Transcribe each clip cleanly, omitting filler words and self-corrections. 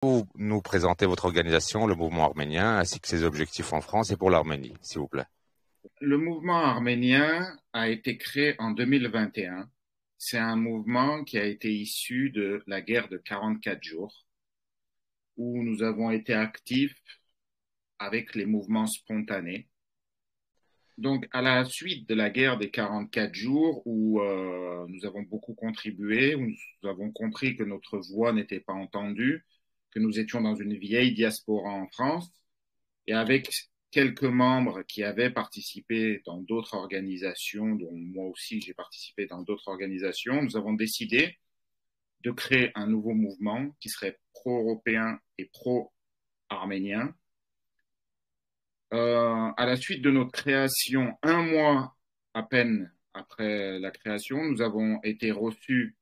Vous nous présenter votre organisation, le mouvement arménien, ainsi que ses objectifs en France et pour l'Arménie, s'il vous plaît. Le mouvement arménien a été créé en 2021. C'est un mouvement qui a été issu de la guerre de 44 jours, où nous avons été actifs avec les mouvements spontanés. Donc, à la suite de la guerre des 44 jours, où nous avons beaucoup contribué, où nous avons compris que notre voix n'était pas entendue, que nous étions dans une vieille diaspora en France, et avec quelques membres qui avaient participé dans d'autres organisations, dont moi aussi j'ai participé dans d'autres organisations, nous avons décidé de créer un nouveau mouvement qui serait pro-européen et pro-arménien. À la suite de notre création, un mois à peine après la création, nous avons été reçus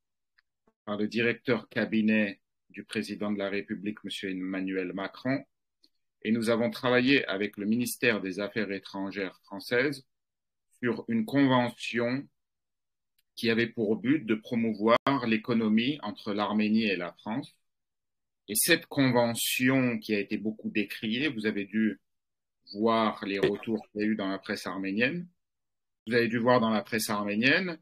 par le directeur cabinet du président de la République, M. Emmanuel Macron, et nous avons travaillé avec le ministère des Affaires étrangères françaises sur une convention qui avait pour but de promouvoir l'économie entre l'Arménie et la France. Et cette convention qui a été beaucoup décriée, vous avez dû voir les retours qu'il y a eu dans la presse arménienne, vous avez dû voir dans la presse arménienne,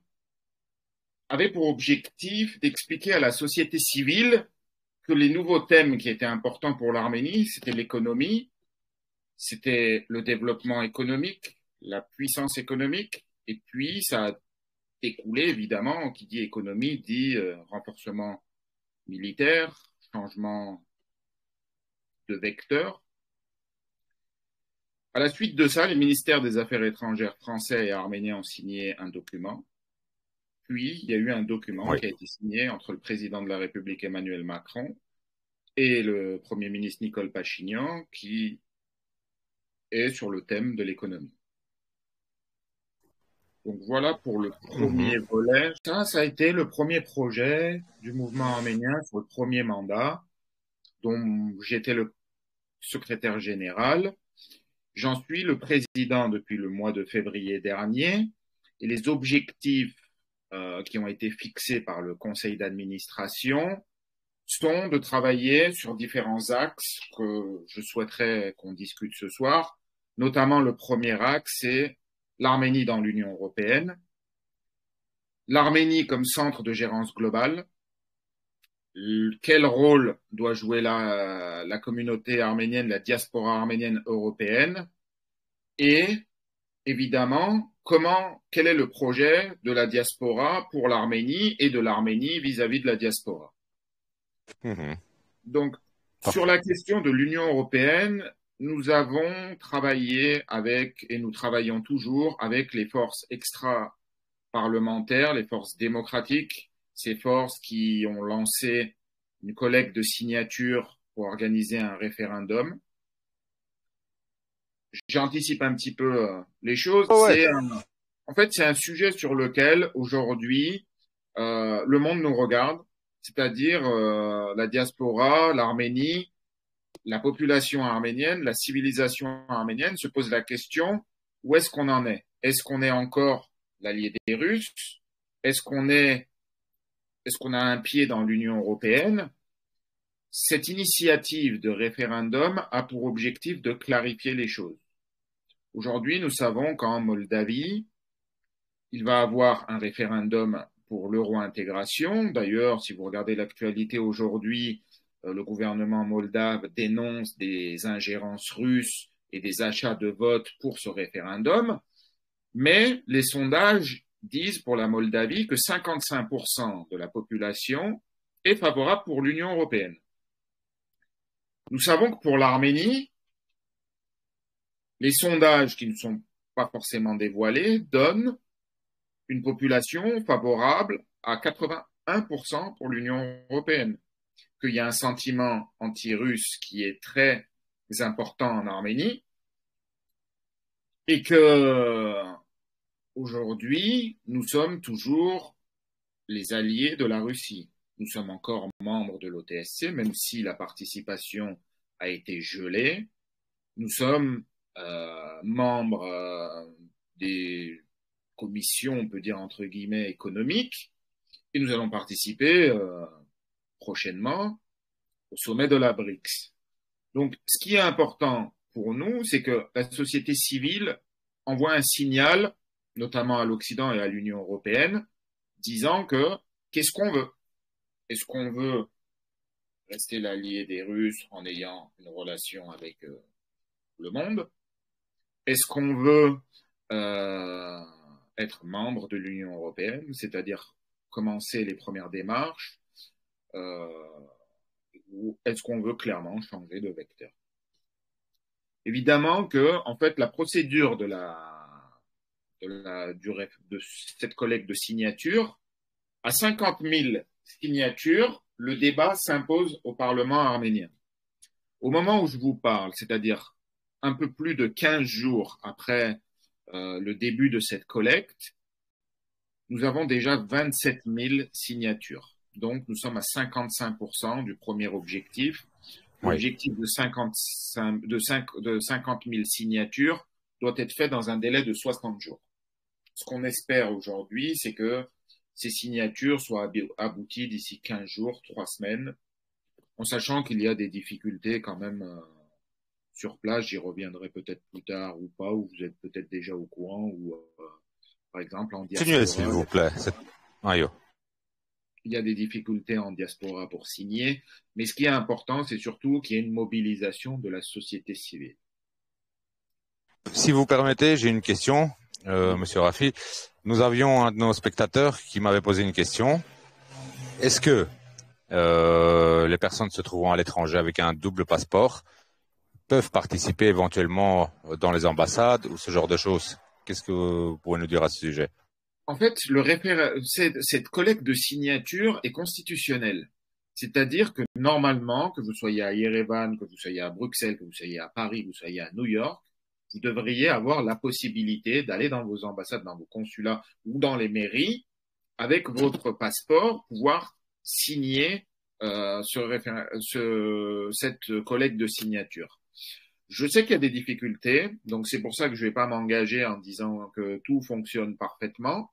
avait pour objectif d'expliquer à la société civile que les nouveaux thèmes qui étaient importants pour l'Arménie, c'était l'économie, c'était le développement économique, la puissance économique, et puis ça a découlé évidemment, qui dit économie dit renforcement militaire, changement de vecteur. À la suite de ça, les ministères des Affaires étrangères français et arméniens ont signé un document. Puis, il y a eu un document Oui. qui a été signé entre le président de la République Emmanuel Macron et le Premier ministre Nicole Pachinian, qui est sur le thème de l'économie. Donc voilà pour le premier volet. Ça a été le premier projet du mouvement arménien sur le premier mandat, dont j'étais le secrétaire général. J'en suis le président depuis le mois de février dernier, et les objectifs qui ont été fixés par le conseil d'administration sont de travailler sur différents axes que je souhaiterais qu'on discute ce soir. Notamment, le premier axe, c'est l'Arménie dans l'Union européenne, l'Arménie comme centre de gérance globale, quel rôle doit jouer la communauté arménienne, la diaspora arménienne européenne, et évidemment, quel est le projet de la diaspora pour l'Arménie et de l'Arménie vis-à-vis de la diaspora. Donc, sur la question de l'Union européenne, nous avons travaillé avec, et nous travaillons toujours avec les forces extra-parlementaires, les forces démocratiques, ces forces qui ont lancé une collecte de signatures pour organiser un référendum. J'anticipe un petit peu les choses. Oh ouais. En fait, c'est un sujet sur lequel aujourd'hui le monde nous regarde, c'est-à-dire la diaspora, l'Arménie, la population arménienne, la civilisation arménienne se pose la question, où est-ce qu'on en est? Est-ce qu'on est encore l'allié des Russes? Est-ce qu'on a un pied dans l'Union européenne? Cette initiative de référendum a pour objectif de clarifier les choses. Aujourd'hui, nous savons qu'en Moldavie, il va y avoir un référendum pour l'euro-intégration. D'ailleurs, si vous regardez l'actualité aujourd'hui, le gouvernement moldave dénonce des ingérences russes et des achats de votes pour ce référendum. Mais les sondages disent pour la Moldavie que 55% de la population est favorable pour l'Union européenne. Nous savons que pour l'Arménie, les sondages qui ne sont pas forcément dévoilés donnent une population favorable à 81% pour l'Union européenne, qu'il y a un sentiment anti-russe qui est très important en Arménie et que aujourd'hui, nous sommes toujours les alliés de la Russie. Nous sommes encore membres de l'OTSC, même si la participation a été gelée. Nous sommes membres des commissions, on peut dire entre guillemets, économiques, et nous allons participer prochainement au sommet de la BRICS. Donc, ce qui est important pour nous, c'est que la société civile envoie un signal, notamment à l'Occident et à l'Union européenne, disant que qu'est-ce qu'on veut? Est-ce qu'on veut rester l'allié des Russes en ayant une relation avec le monde? Est-ce qu'on veut euh, être membre de l'Union européenne, c'est-à-dire commencer les premières démarches, euh, ou est-ce qu'on veut clairement changer de vecteur? Évidemment que, en fait, la procédure de cette collecte de signatures, à 50 000 signatures, le débat s'impose au Parlement arménien. Au moment où je vous parle, c'est-à-dire un peu plus de 15 jours après le début de cette collecte, nous avons déjà 27 000 signatures. Donc, nous sommes à 55% du premier objectif. Oui. L'objectif de 50 000 signatures doit être fait dans un délai de 60 jours. Ce qu'on espère aujourd'hui, c'est que ces signatures soient abouties d'ici 15 jours, 3 semaines, en sachant qu'il y a des difficultés quand même sur place. J'y reviendrai peut-être plus tard ou pas, ou vous êtes peut-être déjà au courant, ou par exemple en Continuez, s'il diaspora, vous plaît. il y a des difficultés en diaspora pour signer, mais ce qui est important, c'est surtout qu'il y ait une mobilisation de la société civile. Si vous permettez, j'ai une question, Oui. Monsieur Rafi. Nous avions un de nos spectateurs qui m'avait posé une question. Est-ce que les personnes se trouvant à l'étranger avec un double passeport peuvent participer éventuellement dans les ambassades ou ce genre de choses? Qu'est-ce que vous pouvez nous dire à ce sujet? En fait, cette collecte de signatures est constitutionnelle. C'est-à-dire que normalement, que vous soyez à Yerevan, que vous soyez à Bruxelles, que vous soyez à Paris, que vous soyez à New York, vous devriez avoir la possibilité d'aller dans vos ambassades, dans vos consulats ou dans les mairies avec votre passeport, pouvoir signer cette collecte de signatures. Je sais qu'il y a des difficultés, donc c'est pour ça que je ne vais pas m'engager en disant que tout fonctionne parfaitement.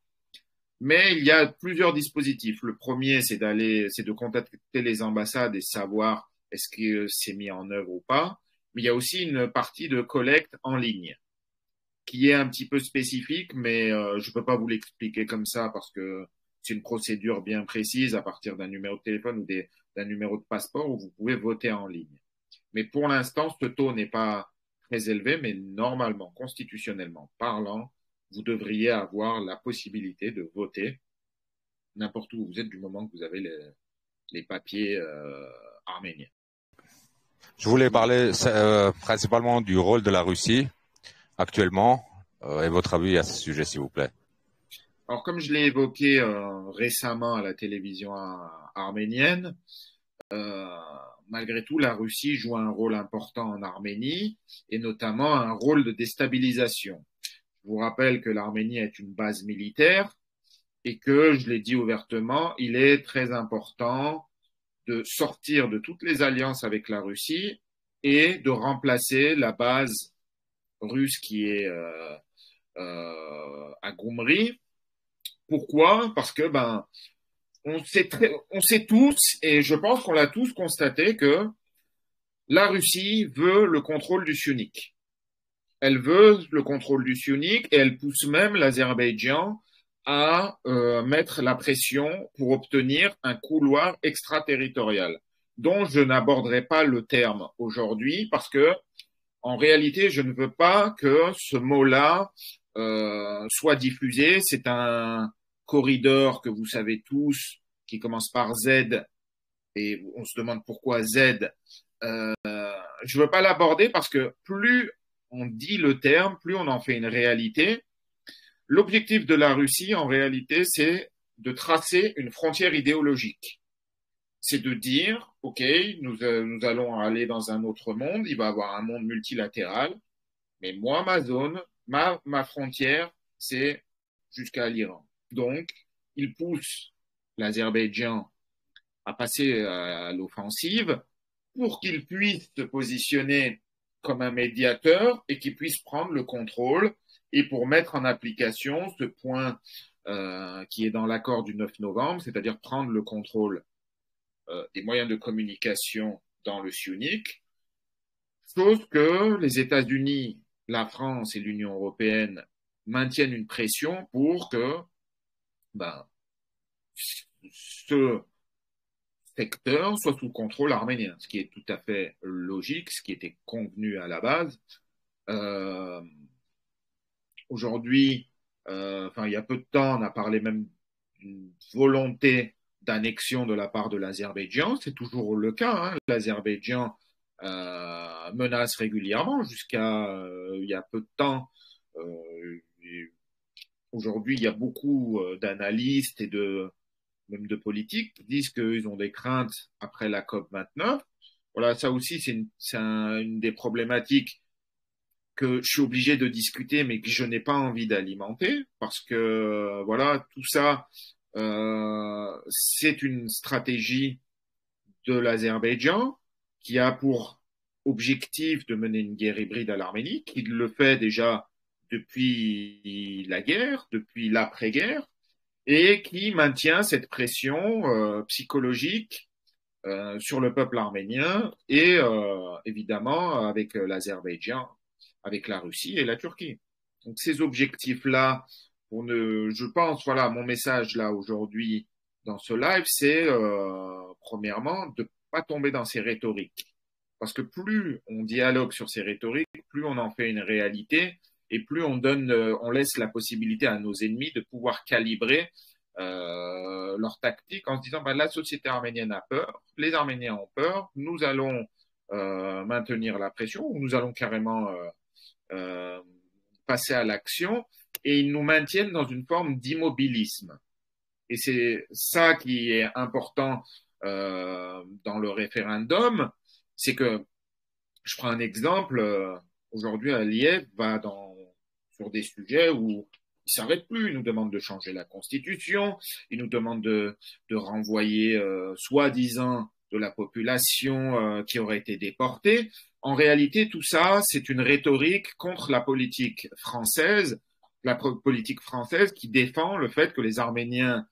Mais il y a plusieurs dispositifs. Le premier, c'est de contacter les ambassades et savoir est-ce que c'est mis en œuvre ou pas. Mais il y a aussi une partie de collecte en ligne qui est un petit peu spécifique, mais je ne peux pas vous l'expliquer comme ça parce que c'est une procédure bien précise à partir d'un numéro de téléphone ou d'un numéro de passeport où vous pouvez voter en ligne. Mais pour l'instant, ce taux n'est pas très élevé, mais normalement, constitutionnellement parlant, vous devriez avoir la possibilité de voter n'importe où vous êtes du moment que vous avez les papiers arméniens. Je voulais parler principalement du rôle de la Russie actuellement et votre avis à ce sujet, s'il vous plaît. Alors, comme je l'ai évoqué récemment à la télévision arménienne, euh, malgré tout, la Russie joue un rôle important en Arménie et notamment un rôle de déstabilisation. Je vous rappelle que l'Arménie est une base militaire et que, je l'ai dit ouvertement, il est très important de sortir de toutes les alliances avec la Russie et de remplacer la base russe qui est à Goumri. Pourquoi? Parce que on sait tous, et je pense qu'on l'a tous constaté, que la Russie veut le contrôle du Syunik. Elle veut le contrôle du Syunik et elle pousse même l'Azerbaïdjan à mettre la pression pour obtenir un couloir extraterritorial, dont je n'aborderai pas le terme aujourd'hui parce que, en réalité, je ne veux pas que ce mot-là soit diffusé. C'est un corridor que vous savez tous, qui commence par Z, et on se demande pourquoi Z. Euh, je ne veux pas l'aborder parce que plus on dit le terme, plus on en fait une réalité. L'objectif de la Russie, en réalité, c'est de tracer une frontière idéologique. C'est de dire, OK, nous allons aller dans un autre monde, il va y avoir un monde multilatéral, mais moi, ma zone, ma frontière, c'est jusqu'à l'Iran. Donc, il pousse l'Azerbaïdjan à passer à l'offensive pour qu'il puisse se positionner comme un médiateur et qu'il puisse prendre le contrôle et pour mettre en application ce point qui est dans l'accord du 9 novembre, c'est-à-dire prendre le contrôle des moyens de communication dans le sionique, chose que les États-Unis, la France et l'Union européenne maintiennent une pression pour que ben, ce secteur soit sous contrôle arménien, ce qui est tout à fait logique, ce qui était convenu à la base. Euh, Aujourd'hui, il y a peu de temps, on a parlé même d'une volonté d'annexion de la part de l'Azerbaïdjan. C'est toujours le cas. Hein. L'Azerbaïdjan menace régulièrement jusqu'à il y a peu de temps. Aujourd'hui, il y a beaucoup d'analystes et même de politiques qui disent qu'ils ont des craintes après la COP 29. Voilà, ça aussi, une des problématiques que je suis obligé de discuter, mais que je n'ai pas envie d'alimenter, parce que voilà, tout ça, c'est une stratégie de l'Azerbaïdjan qui a pour objectif de mener une guerre hybride à l'Arménie, qui le fait déjà depuis la guerre, depuis l'après-guerre, et qui maintient cette pression psychologique sur le peuple arménien et évidemment avec l'Azerbaïdjan, avec la Russie et la Turquie. Donc ces objectifs-là, je pense, voilà, mon message là aujourd'hui dans ce live, c'est premièrement de pas tomber dans ces rhétoriques, parce que plus on dialogue sur ces rhétoriques, plus on en fait une réalité et plus on laisse la possibilité à nos ennemis de pouvoir calibrer leur tactique en se disant bah, la société arménienne a peur, les Arméniens ont peur, nous allons maintenir la pression ou nous allons carrément euh, passer à l'action et ils nous maintiennent dans une forme d'immobilisme. Et c'est ça qui est important dans le référendum, c'est que, je prends un exemple, aujourd'hui Aliyev va sur des sujets où il s'arrête plus, il nous demande de changer la constitution, il nous demande de renvoyer soi-disant de la population qui aurait été déportée. En réalité, tout ça, c'est une rhétorique contre la politique française qui défend le fait que les Arméniens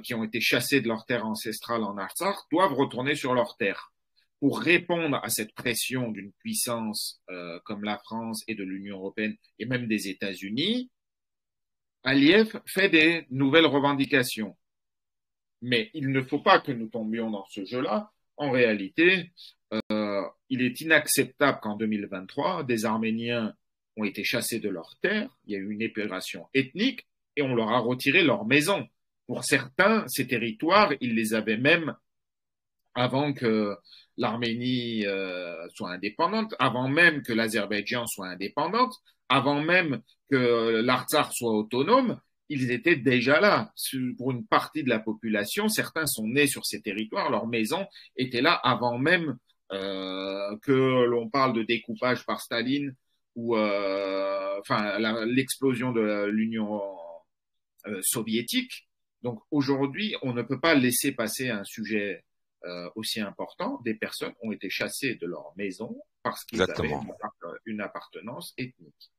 qui ont été chassés de leur terre ancestrale en Artsakh doivent retourner sur leur terre. Pour répondre à cette pression d'une puissance comme la France et de l'Union européenne et même des États-Unis, Aliyev fait des nouvelles revendications. Mais il ne faut pas que nous tombions dans ce jeu-là. En réalité, il est inacceptable qu'en 2023, des Arméniens ont été chassés de leur terre, il y a eu une épuration ethnique et on leur a retiré leur maison. Pour certains, ces territoires, ils les avaient même avant que l'Arménie soit indépendante, avant même que l'Azerbaïdjan soit indépendante, avant même que l'Artsakh soit autonome, ils étaient déjà là. Pour une partie de la population, certains sont nés sur ces territoires, leurs maisons étaient là avant même que l'on parle de découpage par Staline ou l'explosion de l'Union soviétique. Donc aujourd'hui, on ne peut pas laisser passer un sujet aussi important. Des personnes ont été chassées de leur maison parce qu'ils avaient une appartenance ethnique.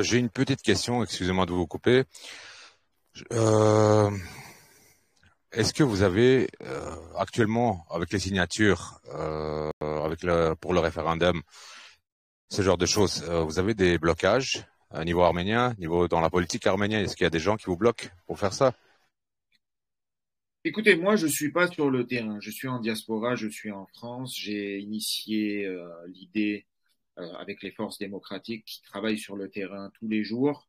J'ai une petite question, excusez-moi de vous couper. Est-ce que vous avez actuellement, avec les signatures, pour le référendum, ce genre de choses, vous avez des blocages à niveau arménien, dans la politique arménienne? Est-ce qu'il y a des gens qui vous bloquent pour faire ça? Écoutez, moi, je suis pas sur le terrain. Je suis en diaspora, je suis en France. J'ai initié l'idée avec les forces démocratiques qui travaillent sur le terrain tous les jours,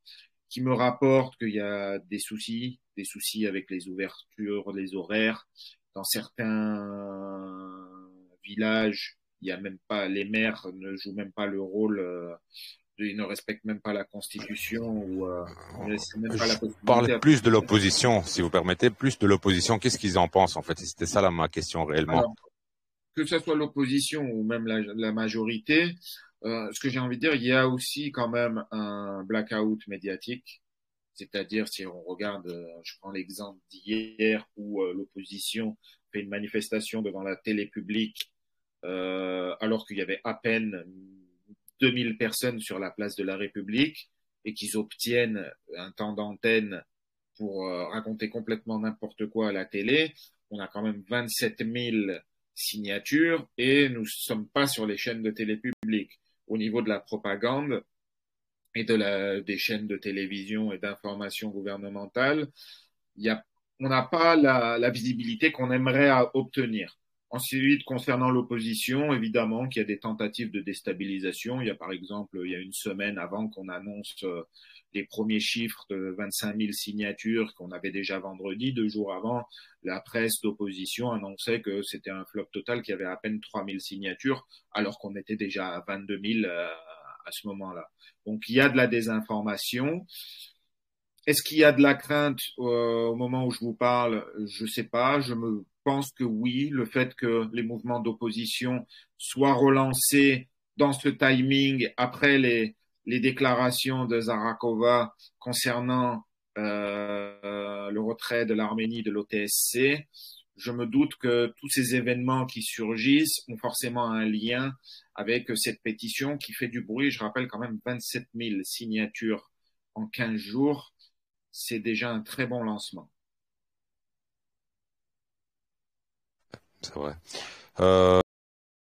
qui me rapportent qu'il y a des soucis avec les ouvertures, les horaires. Dans certains villages, il y a même pas, les maires ne jouent même pas le rôle, ils ne respectent même pas la Constitution ou ne laissent même pas la Je parle possibilité. plus de l'opposition, si vous permettez, plus de l'opposition. Qu'est-ce qu'ils en pensent en fait? C'était ça ma question réellement. Alors, que ce soit l'opposition ou même la majorité, ce que j'ai envie de dire, il y a aussi quand même un blackout médiatique. C'est-à-dire, si on regarde, je prends l'exemple d'hier où l'opposition fait une manifestation devant la télé publique, alors qu'il y avait à peine 2000 personnes sur la place de la République et qu'ils obtiennent un temps d'antenne pour raconter complètement n'importe quoi à la télé. on a quand même 27 000 signatures et nous ne sommes pas sur les chaînes de télé publiques. Au niveau de la propagande et des chaînes de télévision et d'information gouvernementale, on n'a pas la visibilité qu'on aimerait obtenir. Ensuite, concernant l'opposition, évidemment qu'il y a des tentatives de déstabilisation. Il y a par exemple, il y a une semaine avant qu'on annonce les premiers chiffres de 25 000 signatures qu'on avait déjà vendredi, 2 jours avant, la presse d'opposition annonçait que c'était un flop total, qu'il y avait à peine 3 000 signatures, alors qu'on était déjà à 22 000 à ce moment-là. Donc il y a de la désinformation. Est-ce qu'il y a de la crainte au moment où je vous parle? Je sais pas. Je me pense que oui. Le fait que les mouvements d'opposition soient relancés dans ce timing après les déclarations de Zarakova concernant le retrait de l'Arménie de l'OTSC, je me doute que tous ces événements qui surgissent ont forcément un lien avec cette pétition qui fait du bruit. Je rappelle quand même 27 000 signatures en 15 jours. C'est déjà un très bon lancement. C'est vrai.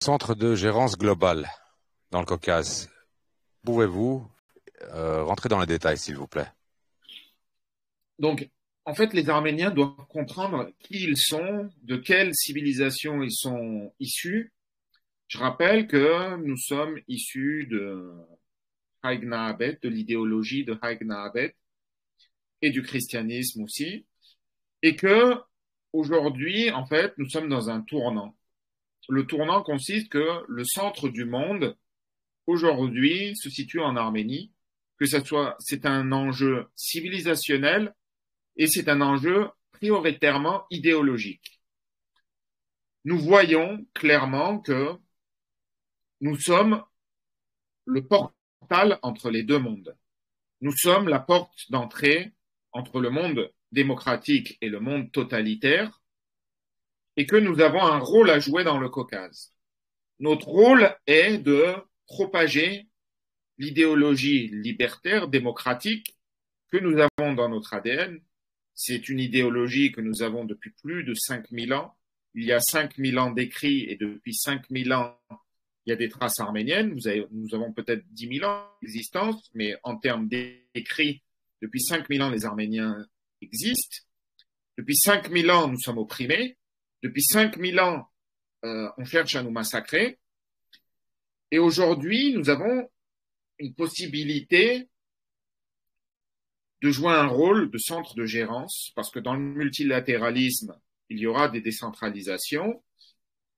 Centre de gérance globale dans le Caucase. Pouvez-vous rentrer dans les détails, s'il vous plaît? Donc, en fait, les Arméniens doivent comprendre qui ils sont, de quelle civilisation ils sont issus. Je rappelle que nous sommes issus de Haïg Nahabet, de l'idéologie de Haïg Nahabet et du christianisme aussi, et que aujourd'hui, en fait, nous sommes dans un tournant. Le tournant consiste que le centre du monde aujourd'hui se situe en Arménie, que c'est un enjeu civilisationnel et c'est un enjeu prioritairement idéologique. Nous voyons clairement que nous sommes le portal entre les deux mondes. Nous sommes la porte d'entrée entre le monde démocratique et le monde totalitaire, et que nous avons un rôle à jouer dans le Caucase. Notre rôle est de propager l'idéologie libertaire, démocratique, que nous avons dans notre ADN. C'est une idéologie que nous avons depuis plus de 5000 ans. Il y a 5000 ans d'écrits et depuis 5000 ans, il y a des traces arméniennes. Nous avons peut-être 10 000 ans d'existence, mais en termes d'écrits, depuis 5000 ans, les Arméniens existent. Depuis 5000 ans, nous sommes opprimés. Depuis 5000 ans, on cherche à nous massacrer. Et aujourd'hui, nous avons une possibilité de jouer un rôle de centre de gérance, parce que dans le multilatéralisme, il y aura des décentralisations,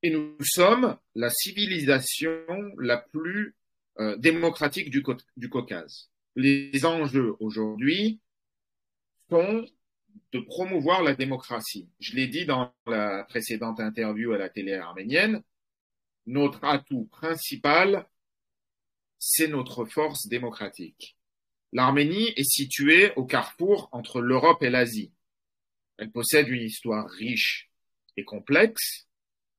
et nous sommes la civilisation la plus démocratique du Caucase. Les enjeux aujourd'hui sont de promouvoir la démocratie. Je l'ai dit dans la précédente interview à la télé arménienne, notre atout principal, c'est notre force démocratique. L'Arménie est située au carrefour entre l'Europe et l'Asie. Elle possède une histoire riche et complexe,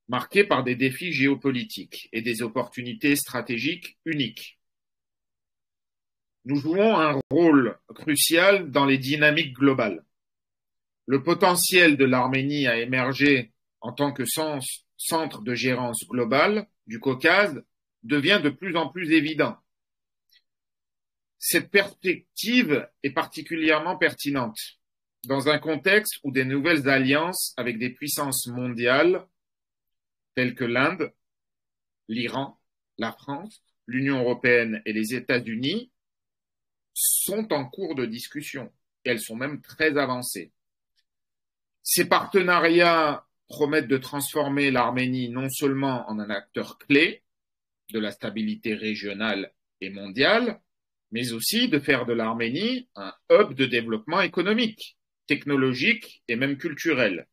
marquée par des défis géopolitiques et des opportunités stratégiques uniques. Nous jouons un rôle crucial dans les dynamiques globales. Le potentiel de l'Arménie à émerger en tant que centre de gérance globale du Caucase devient de plus en plus évident. Cette perspective est particulièrement pertinente dans un contexte où des nouvelles alliances avec des puissances mondiales telles que l'Inde, l'Iran, la France, l'Union européenne et les États-Unis sont en cours de discussion et elles sont même très avancées. Ces partenariats promettent de transformer l'Arménie non seulement en un acteur clé de la stabilité régionale et mondiale, mais aussi de faire de l'Arménie un hub de développement économique, technologique et même culturel.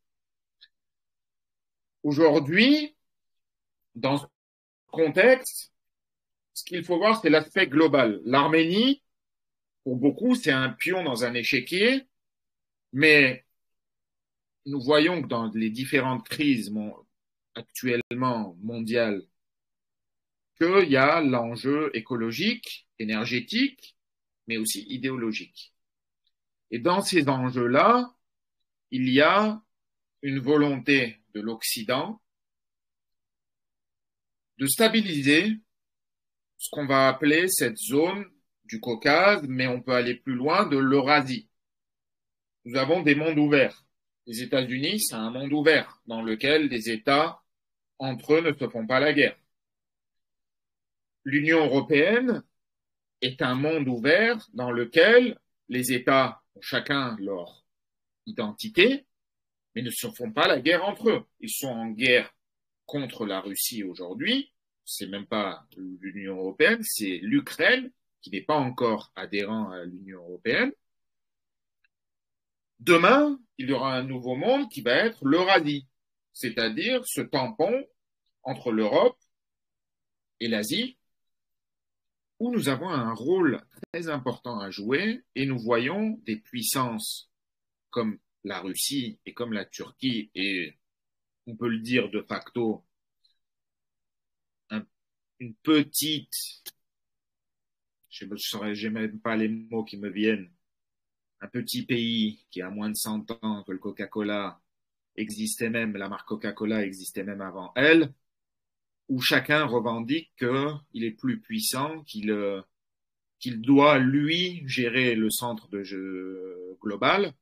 Aujourd'hui, dans ce contexte, ce qu'il faut voir, c'est l'aspect global. L'Arménie, pour beaucoup, c'est un pion dans un échiquier, mais nous voyons que dans les différentes crises actuellement mondiales, qu'il y a l'enjeu écologique, énergétique, mais aussi idéologique. Et dans ces enjeux-là, il y a une volonté de l'Occident de stabiliser ce qu'on va appeler cette zone du Caucase, mais on peut aller plus loin, de l'Eurasie. Nous avons des mondes ouverts. Les États-Unis, c'est un monde ouvert dans lequel les États, entre eux, ne se font pas la guerre. L'Union européenne est un monde ouvert dans lequel les États ont chacun leur identité, mais ne se font pas la guerre entre eux. Ils sont en guerre contre la Russie aujourd'hui. C'est même pas l'Union européenne, c'est l'Ukraine qui n'est pas encore adhérent à l'Union européenne. Demain, il y aura un nouveau monde qui va être l'Eurasie, c'est-à-dire ce tampon entre l'Europe et l'Asie, où nous avons un rôle très important à jouer et nous voyons des puissances comme la Russie et comme la Turquie et on peut le dire de facto une petite, j'ai même pas les mots qui me viennent, un petit pays qui a moins de 100 ans que le Coca-Cola existait même, la marque Coca-Cola existait même avant elle, où chacun revendique qu'il est plus puissant, qu'il doit, lui, gérer le centre de jeu global,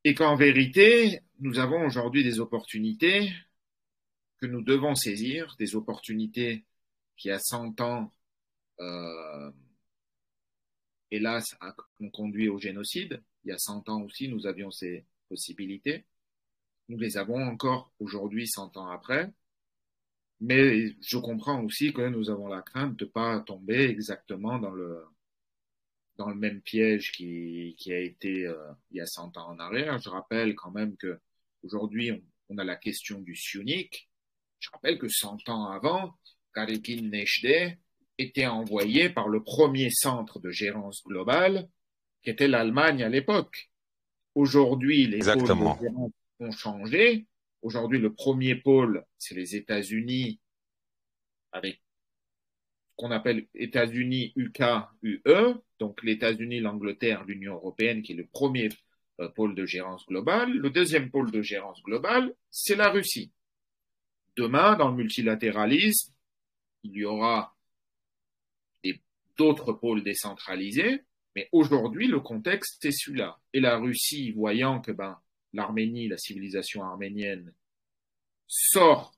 et qu'en vérité, nous avons aujourd'hui des opportunités que nous devons saisir, des opportunités qui, à 100 ans, hélas, ont conduit au génocide. Il y a 100 ans aussi, nous avions ces possibilités. Nous les avons encore aujourd'hui, 100 ans après. Mais je comprends aussi que nous avons la crainte de ne pas tomber exactement dans le même piège qui a été il y a 100 ans en arrière. Je rappelle quand même que aujourd'hui on a la question du Sionique. Je rappelle que 100 ans avant, Karekin Nechde était envoyé par le premier centre de gérance globale, qui était l'Allemagne à l'époque. Aujourd'hui, les pôles de gérance ont changé. Aujourd'hui, le premier pôle, c'est les États-Unis, avec ce qu'on appelle États-Unis UK-UE, donc les États-Unis, l'Angleterre, l'Union européenne, qui est le premier pôle de gérance globale. Le deuxième pôle de gérance globale, c'est la Russie. Demain, dans le multilatéralisme, il y aura d'autres pôles décentralisés, mais aujourd'hui, le contexte est celui-là. Et la Russie, voyant que l'Arménie, la civilisation arménienne, sort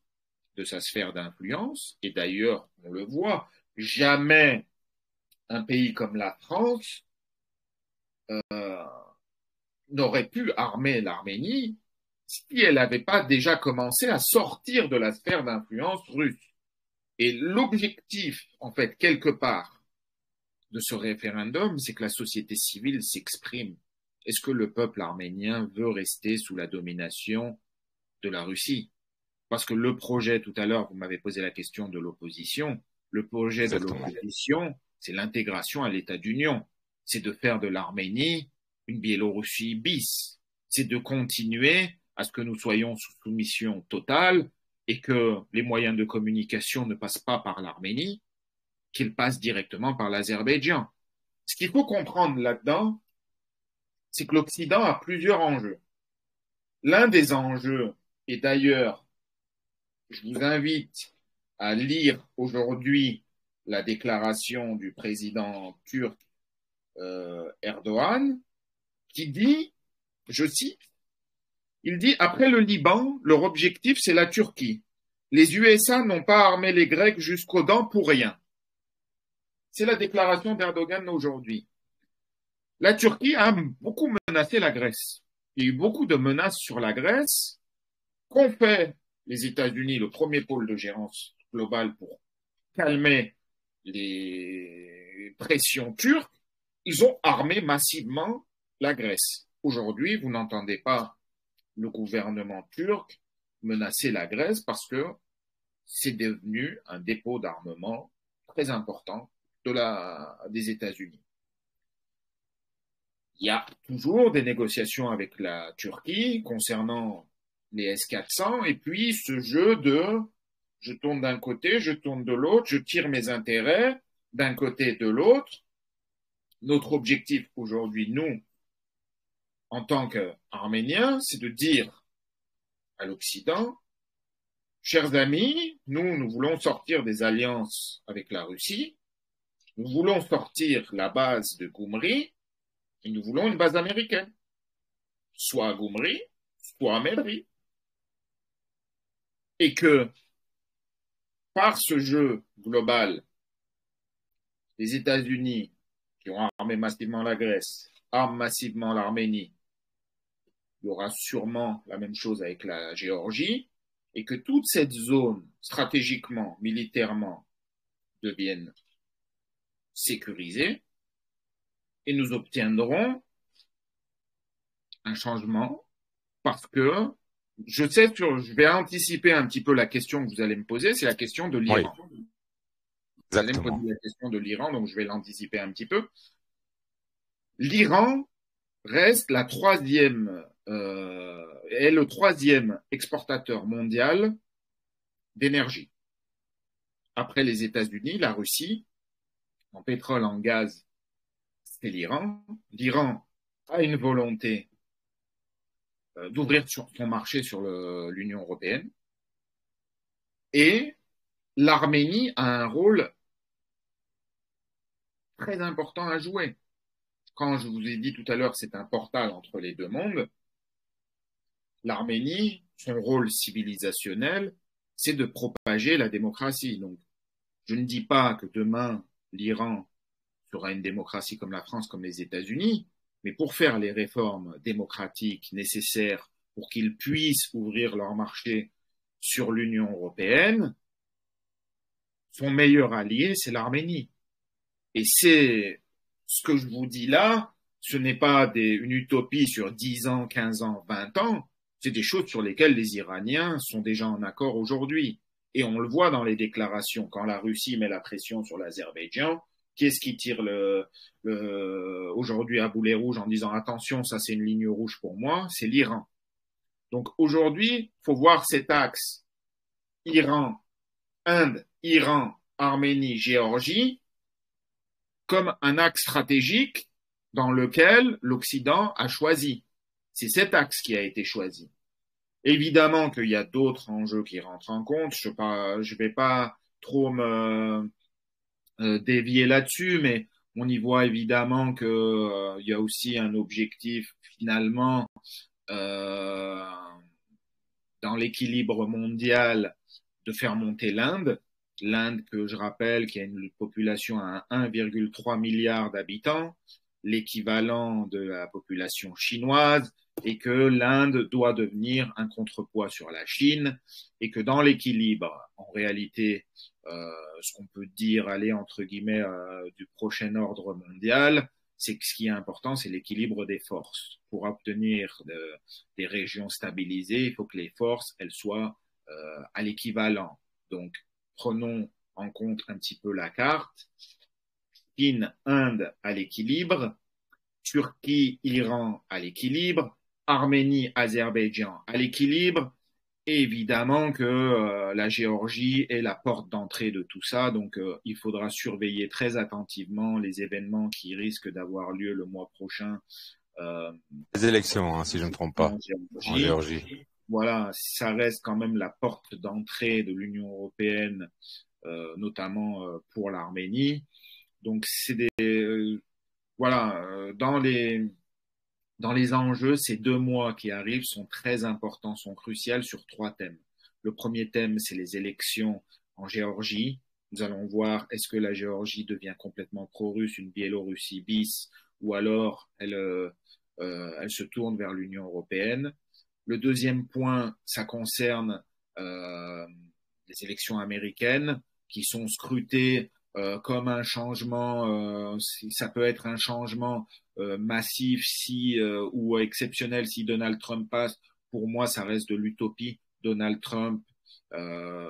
de sa sphère d'influence, et d'ailleurs, on le voit, jamais un pays comme la France n'aurait pu armer l'Arménie si elle n'avait pas déjà commencé à sortir de la sphère d'influence russe. Et l'objectif, en fait, quelque part, de ce référendum, c'est que la société civile s'exprime. Est-ce que le peuple arménien veut rester sous la domination de la Russie? Parce que le projet, tout à l'heure, vous m'avez posé la question de l'opposition. Le projet de l'opposition, c'est l'intégration à l'État d'union. C'est de faire de l'Arménie une Biélorussie bis. C'est de continuer à ce que nous soyons sous soumission totale et que les moyens de communication ne passent pas par l'Arménie, qu'ils passent directement par l'Azerbaïdjan. Ce qu'il faut comprendre là-dedans, c'est que l'Occident a plusieurs enjeux. L'un des enjeux, et d'ailleurs, je vous invite à lire aujourd'hui la déclaration du président turc Erdogan, qui dit, je cite, il dit, après le Liban, leur objectif, c'est la Turquie. Les USA n'ont pas armé les Grecs jusqu'aux dents pour rien. C'est la déclaration d'Erdogan aujourd'hui. La Turquie a beaucoup menacé la Grèce. Il y a eu beaucoup de menaces sur la Grèce qu'ont fait les États-Unis, le premier pôle de gérance globale pour calmer les pressions turques. Ils ont armé massivement la Grèce. Aujourd'hui, vous n'entendez pas le gouvernement turc menacer la Grèce parce que c'est devenu un dépôt d'armement très important des États-Unis. Il y a toujours des négociations avec la Turquie concernant les S-400 et puis ce jeu de je tourne d'un côté, je tourne de l'autre, je tire mes intérêts d'un côté et de l'autre. Notre objectif aujourd'hui, nous, en tant qu'Arménien, c'est de dire à l'Occident, chers amis, nous voulons sortir des alliances avec la Russie, nous voulons sortir la base de Goumri et nous voulons une base américaine, soit à Goumri, soit à Melri. Et que par ce jeu global, les États-Unis, qui ont armé massivement la Grèce, arment massivement l'Arménie, il y aura sûrement la même chose avec la Géorgie, et que toute cette zone, stratégiquement, militairement, devienne sécurisée, et nous obtiendrons un changement, parce que je vais anticiper un petit peu la question que vous allez me poser, c'est la question de Oui, l'Iran. Vous allez me exactement. poser la question de l'Iran, donc je vais l'anticiper un petit peu. L'Iran reste est le troisième exportateur mondial d'énergie. Après les États-Unis, la Russie, en pétrole, en gaz, c'est l'Iran. L'Iran a une volonté d'ouvrir son marché sur l'Union européenne. Et l'Arménie a un rôle très important à jouer. Quand je vous ai dit tout à l'heure, c'est un portal entre les deux mondes, l'Arménie, son rôle civilisationnel, c'est de propager la démocratie. Donc, je ne dis pas que demain, l'Iran sera une démocratie comme la France, comme les États-Unis, mais pour faire les réformes démocratiques nécessaires pour qu'ils puissent ouvrir leur marché sur l'Union européenne, son meilleur allié, c'est l'Arménie. Et c'est ce que je vous dis là, ce n'est pas une utopie sur 10 ans, 15 ans, 20 ans, c'est des choses sur lesquelles les Iraniens sont déjà en accord aujourd'hui. Et on le voit dans les déclarations, quand la Russie met la pression sur l'Azerbaïdjan, qui est-ce qui tire aujourd'hui à boulet rouge en disant attention, ça c'est une ligne rouge pour moi, c'est l'Iran. Donc aujourd'hui, il faut voir cet axe Iran, Inde, Iran, Arménie, Géorgie comme un axe stratégique dans lequel l'Occident a choisi. C'est cet axe qui a été choisi. Évidemment qu'il y a d'autres enjeux qui rentrent en compte. Je vais pas trop me dévier là-dessus, mais on y voit évidemment que il y a aussi un objectif finalement euh, dans l'équilibre mondial de faire monter l'Inde. L'Inde, que je rappelle, qui a une population à 1,3 milliard d'habitants, l'équivalent de la population chinoise, et que l'Inde doit devenir un contrepoids sur la Chine, et que dans l'équilibre, en réalité, ce qu'on peut dire, aller entre guillemets, du prochain ordre mondial, c'est que ce qui est important, c'est l'équilibre des forces. Pour obtenir des régions stabilisées, il faut que les forces, elles soient à l'équivalent. Donc, prenons en compte un petit peu la carte. Chine, Inde à l'équilibre, Turquie, Iran à l'équilibre, Arménie, Azerbaïdjan à l'équilibre, et évidemment que la Géorgie est la porte d'entrée de tout ça, donc il faudra surveiller très attentivement les événements qui risquent d'avoir lieu le mois prochain Les élections, hein, si je ne me trompe pas, en en Géorgie. Géorgie. Voilà, ça reste quand même la porte d'entrée de l'Union européenne, notamment pour l'Arménie. Donc c'est voilà, dans les enjeux, ces 2 mois qui arrivent sont très importants, sont cruciaux sur 3 thèmes. Le premier thème, c'est les élections en Géorgie. Nous allons voir est-ce que la Géorgie devient complètement pro-russe, une Biélorussie bis, ou alors elle se tourne vers l'Union européenne. Le deuxième point, ça concerne les élections américaines qui sont scrutées comme un changement, ça peut être un changement massif ou exceptionnel si Donald Trump passe. Pour moi, ça reste de l'utopie. Donald Trump, euh,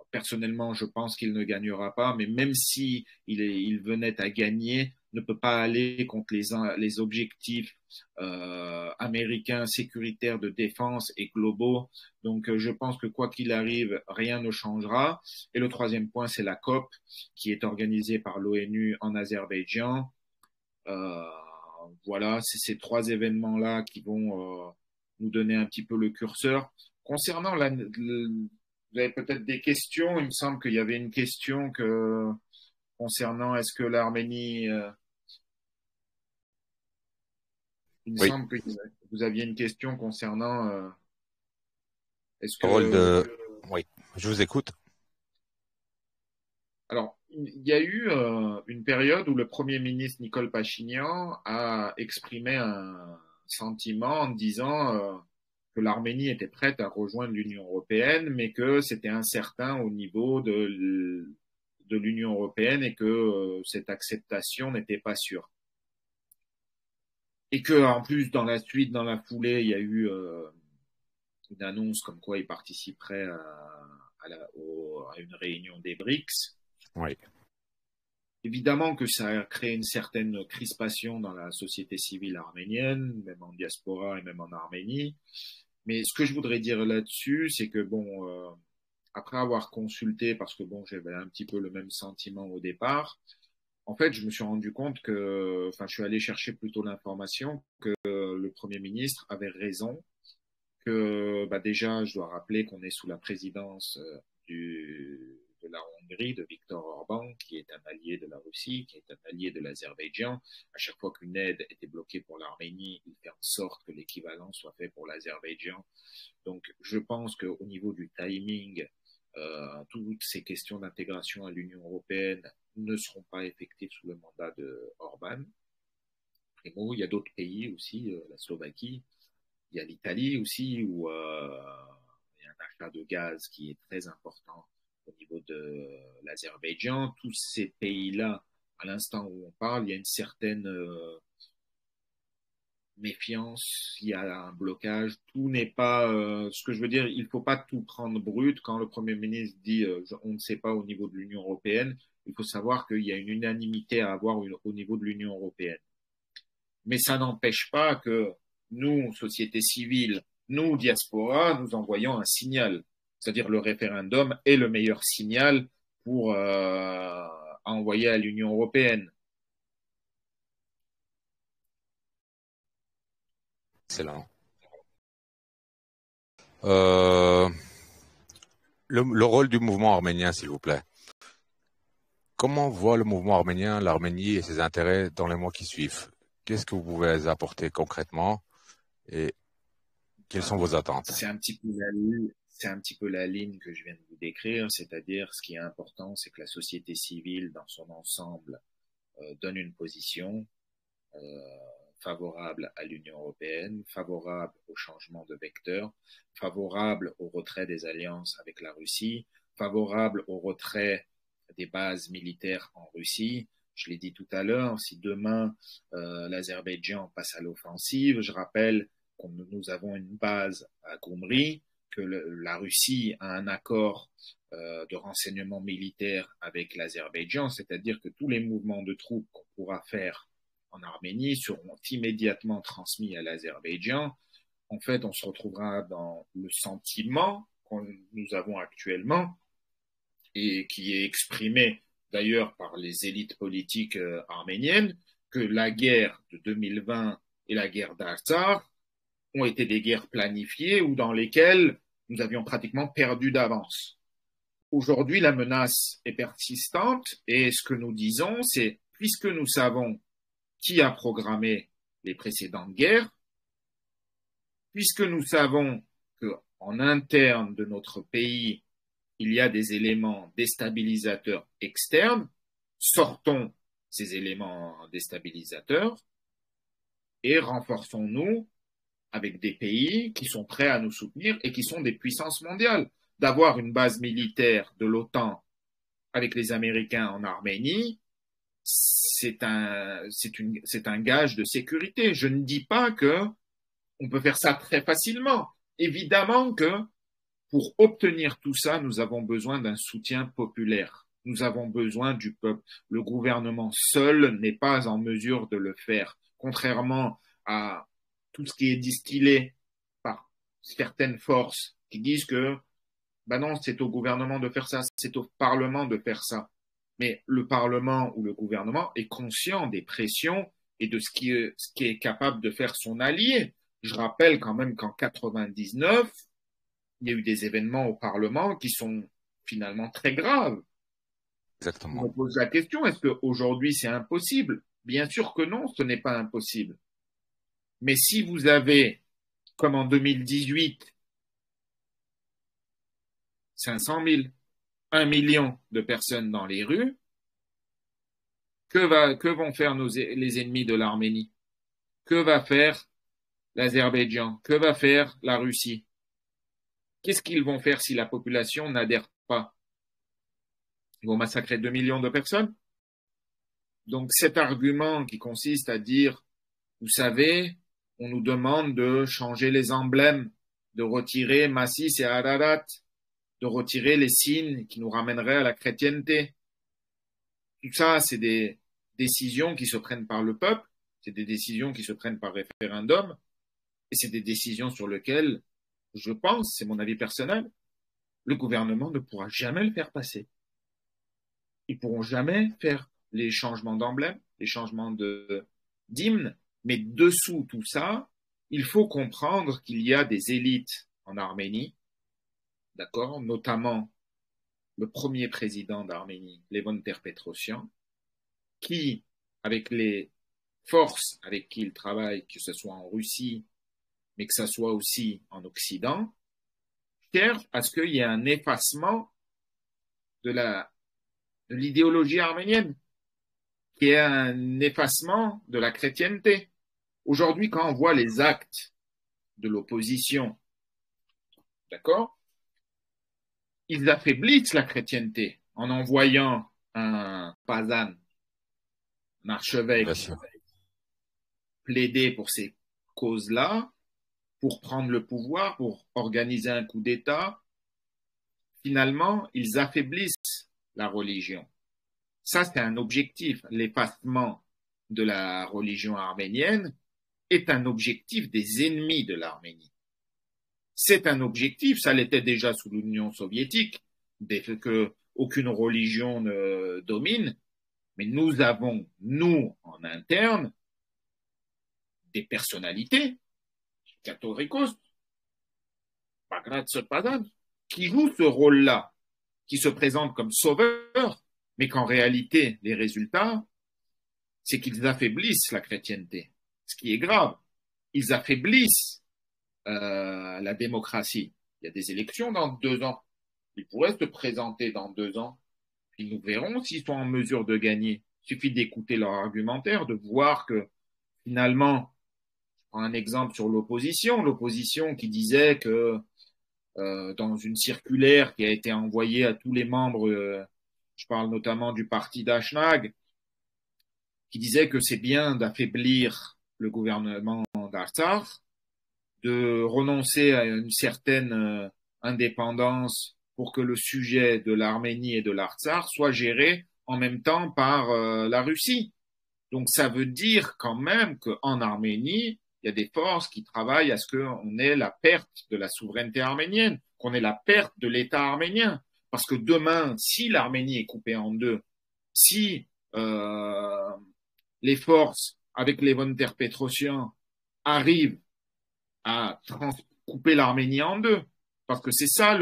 personnellement, je pense qu'il ne gagnera pas, mais même si il venait à gagner, ne peut pas aller contre les objectifs américains sécuritaires de défense et globaux. Donc, je pense que quoi qu'il arrive, rien ne changera. Et le troisième point, c'est la COP qui est organisée par l'ONU en Azerbaïdjan. Euh, voilà, c'est ces trois événements-là qui vont nous donner un petit peu le curseur. Concernant vous avez peut-être des questions. Il me semble qu'il y avait une question concernant est-ce que l'Arménie, il me Oui, semble que vous aviez une question concernant est-ce le rôle que de... Oui, je vous écoute. alors il y a eu une période où le Premier ministre Nicole Pachinian a exprimé un sentiment en disant que l'Arménie était prête à rejoindre l'Union européenne, mais que c'était incertain au niveau de l'Union européenne et que cette acceptation n'était pas sûre. Et que en plus, dans la suite, dans la foulée, il y a eu une annonce comme quoi il participerait à une réunion des BRICS. Oui. Évidemment que ça a créé une certaine crispation dans la société civile arménienne, même en diaspora et même en Arménie. Mais ce que je voudrais dire là-dessus, c'est que bon, après avoir consulté, parce que bon, j'avais un petit peu le même sentiment au départ, en fait, je me suis rendu compte que, enfin, je suis allé chercher plutôt l'information que le Premier ministre avait raison, que bah, déjà, je dois rappeler qu'on est sous la présidence de la Hongrie, de Viktor Orban, qui est un allié de la Russie, qui est un allié de l'Azerbaïdjan. À chaque fois qu'une aide était bloquée pour l'Arménie, il fait en sorte que l'équivalent soit fait pour l'Azerbaïdjan. Donc, je pense qu'au niveau du timing, toutes ces questions d'intégration à l'Union européenne ne seront pas effectives sous le mandat de Orban. Primo, il y a d'autres pays aussi, la Slovaquie, il y a l'Italie aussi, où il y a un achat de gaz qui est très important au niveau de l'Azerbaïdjan. Tous ces pays-là, à l'instant où on parle, il y a une certaine méfiance, il y a un blocage, tout n'est pas ce que je veux dire, il faut pas tout prendre brut quand le Premier ministre dit on ne sait pas au niveau de l'Union européenne, il faut savoir qu'il y a une unanimité à avoir au niveau de l'Union européenne. Mais ça n'empêche pas que nous, société civile, nous, diaspora, nous envoyons un signal. C'est-à-dire le référendum est le meilleur signal pour envoyer à l'Union européenne. Excellent. Euh, le rôle du mouvement arménien, s'il vous plaît. Comment voit le mouvement arménien l'Arménie et ses intérêts dans les mois qui suivent? Qu'est-ce que vous pouvez apporter concrètement et quelles sont vos attentes? C'est un petit peu c'est un petit peu la ligne que je viens de vous décrire, c'est-à-dire ce qui est important, c'est que la société civile dans son ensemble donne une position euh, favorable à l'Union européenne, favorable au changement de vecteur, favorable au retrait des alliances avec la Russie, favorable au retrait des bases militaires en Russie. Je l'ai dit tout à l'heure, si demain l'Azerbaïdjan passe à l'offensive, je rappelle que nous avons une base à Goumri, que la Russie a un accord de renseignement militaire avec l'Azerbaïdjan, c'est-à-dire que tous les mouvements de troupes qu'on pourra faire en Arménie seront immédiatement transmis à l'Azerbaïdjan. En fait, on se retrouvera dans le sentiment que nous avons actuellement et qui est exprimé d'ailleurs par les élites politiques arméniennes, que la guerre de 2020 et la guerre d'Artsakh ont été des guerres planifiées ou dans lesquelles nous avions pratiquement perdu d'avance. Aujourd'hui, la menace est persistante et ce que nous disons, c'est puisque nous savons qui a programmé les précédentes guerres, puisque nous savons qu'en interne de notre pays, il y a des éléments déstabilisateurs externes, sortons ces éléments déstabilisateurs et renforçons-nous avec des pays qui sont prêts à nous soutenir et qui sont des puissances mondiales. D'avoir une base militaire de l'OTAN avec les Américains en Arménie, c'est un gage de sécurité. Je ne dis pas que on peut faire ça très facilement. Évidemment que pour obtenir tout ça, nous avons besoin d'un soutien populaire. Nous avons besoin du peuple. Le gouvernement seul n'est pas en mesure de le faire. Contrairement à tout ce qui est distillé par certaines forces qui disent que ben non, c'est au gouvernement de faire ça, c'est au Parlement de faire ça. Mais le Parlement ou le gouvernement est conscient des pressions et de ce qui est capable de faire son allié. Je rappelle quand même qu'en 99, il y a eu des événements au Parlement qui sont finalement très graves. Je me Exactement. pose la question, est-ce qu'aujourd'hui c'est impossible? Bien sûr que non, ce n'est pas impossible. Mais si vous avez, comme en 2018, 500 000, 1 million de personnes dans les rues, que vont faire les ennemis de l'Arménie? Que va faire l'Azerbaïdjan? Que va faire la Russie? Qu'est-ce qu'ils vont faire si la population n'adhère pas? Ils vont massacrer 2 millions de personnes? Donc cet argument qui consiste à dire, vous savez, on nous demande de changer les emblèmes, de retirer Massis et Ararat, de retirer les signes qui nous ramèneraient à la chrétienté. Tout ça, c'est des décisions qui se prennent par le peuple, c'est des décisions qui se prennent par référendum, et c'est des décisions sur lesquelles, je pense, c'est mon avis personnel, le gouvernement ne pourra jamais le faire passer. Ils pourront jamais faire les changements d'emblème, les changements d'hymne, mais dessous tout ça, il faut comprendre qu'il y a des élites en Arménie, d'accord, notamment le premier président d'Arménie, Levon Ter-Petrosyan, qui, avec les forces avec qui il travaille, que ce soit en Russie, mais que ce soit aussi en Occident, cherche à ce qu'il y ait un effacement de l'idéologie arménienne, qui est un effacement de la chrétienté. Aujourd'hui, quand on voit les actes de l'opposition, d'accord, ils affaiblissent la chrétienté en envoyant un pazan, un Bien archevêque, sûr. plaider pour ces causes-là, pour prendre le pouvoir, pour organiser un coup d'État. Finalement, ils affaiblissent la religion. Ça, c'est un objectif. L'effacement de la religion arménienne est un objectif des ennemis de l'Arménie. C'est un objectif, ça l'était déjà sous l'Union soviétique, dès que aucune religion ne domine, mais nous avons, nous, en interne, des personnalités, catholiques, Bagrat Padan, qui jouent ce rôle-là, qui se présentent comme sauveurs, mais qu'en réalité, les résultats, c'est qu'ils affaiblissent la chrétienté, ce qui est grave. Ils affaiblissent la démocratie. Il y a des élections dans 2 ans. Ils pourraient se présenter dans 2 ans. Puis nous verrons s'ils sont en mesure de gagner. Il suffit d'écouter leur argumentaire, de voir que finalement, je prends un exemple sur l'opposition qui disait que dans une circulaire qui a été envoyée à tous les membres, je parle notamment du parti d'Ashnag, qui disait que c'est bien d'affaiblir le gouvernement d'Artsakh, de renoncer à une certaine indépendance pour que le sujet de l'Arménie et de l'Artsakh soit géré en même temps par la Russie. Donc ça veut dire quand même qu'en Arménie, il y a des forces qui travaillent à ce qu'on ait la perte de la souveraineté arménienne, qu'on ait la perte de l'État arménien. Parce que demain, si l'Arménie est coupée en deux, si les forces avec les von Ter-Petrosyan arrivent à couper l'Arménie en deux, parce que c'est ça